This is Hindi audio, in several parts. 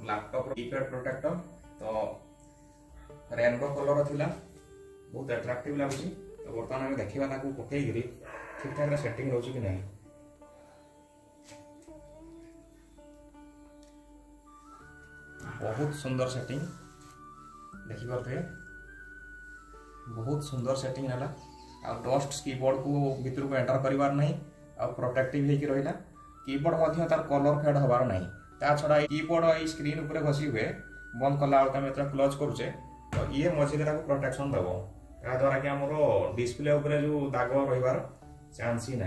लैपटॉप कीपैड प्रोटेक्टर तो रेनबो कलर थिला बहुत अट्रैक्टिव लागुची। तो बर्तमान आम देखा पकई ठीक ठाक सेटिंग रोचे कि नहीं। बहुत सुंदर सेटिंग देखी पारे बहुत सुंदर सेटिंग है। डस्ट कीबोर्ड को भितर को एंटर कर प्रोटेक्टिव होकर रहा कीबोर्ड तार कलर फेड हबार ना ता छड़ा कीबोर्ड ये स्क्रीन उपर घसी हुए बंद कला आम जो क्लोज करुचे तो ये मझे प्रोटेक्शन देव याद्वारा कि आम डिस्प्ले उपर जो दाग रही चांस ही ना।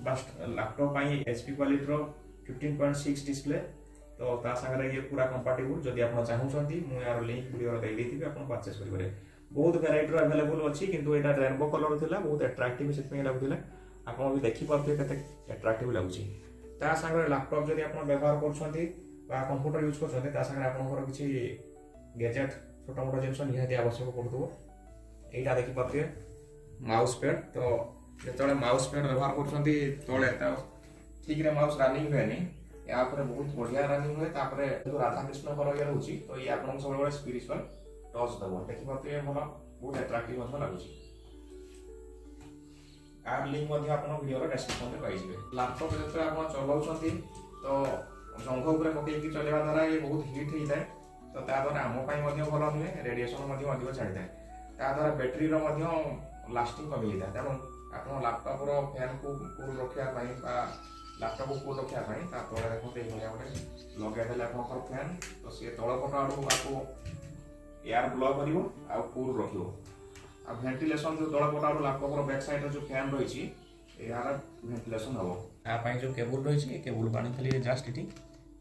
बस लैपटॉप एचपी क्वालिटी 15.6 डिस्प्ले तो सागर ये पूरा कंपाटेबल जदि आप चाहूँगी मुझे यार लिंक वीडियो देती आप परचेस करेंगे। बहुत वेराइटी अवेलेबल अच्छी किंतु यहाँ रेनबो कलर थिला बहुत अट्रैक्टिव से लगुला आप भी देखिपे के अट्रैक्टिव लगुच। सागर लैपटॉप जब आप व्यवहार कंप्यूटर यूज कर किसी गैजेट छोट मोट जिन निहाती आवश्यक पड़ो यहाँ देखिपे माउस पैड तो जो माउस पैड व्यवहार कर ठीक माउस रनिंग हुए या बहुत बढ़िया रनिंग हुए जो राधाकृष्ण ये रोचे तो ये आप सब स्पिरिचुअल टच दब देखिए भल बहुत अट्रैक्टिव लगुच। आर लिंक वीडियो डिस्क्रिप्शन में पाइबे। लैपटॉप जो आप चलाऊँ तो जंघ उपर पकईकि चलवा द्वारा ये बहुत हिट होता है तो द्वारा आमपाई भल नुहे रेडिएसन अधिक छाड़ी था द्वारा बैटेरी लास्टिंग कमी जाता है। तेणु आप लैपटॉप फैन को कूल रखापी लैपटॉप को कूल रखापी तले देखते ये गोटे लगेदे आप फैन तो सी तलपट आड़ू आपको एयर ब्लो कर कूल रख वेंटिलेशन जो तलपट आड़ू लैपटॉप बैक साइड जो फैन रही यार वेंटिलेशन हम यहाँ जो केबुल रही केबुल को आनी जस्ट ये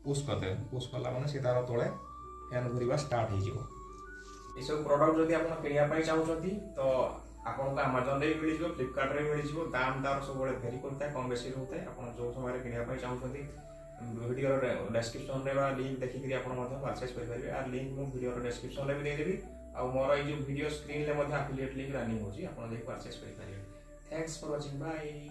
पुश करदे पुश कला मैंने सी तार तले फैन घूरवा स्टार्ट हो सब प्रोडक्ट जब आप किणा चाहूँगी तो आपको आमाजन में मिल फ्लिपकार्ट में मिल दाम तार सब भेरी करता है कम बेसी रोते हैं। आप जो समय किणा चाहूँगी वीडियो डिस्क्रिप्शन में लिंक देखिए आप परचेस करेंगे आर लिंक मुझे वीडियो डिस्क्रिप्शन में भी देदेवी आ मोर ये वीडियो स्क्रीन में अफिलिएट लिंक रनिंग होची आप परचेस करेंगे। Thanks for watching bye.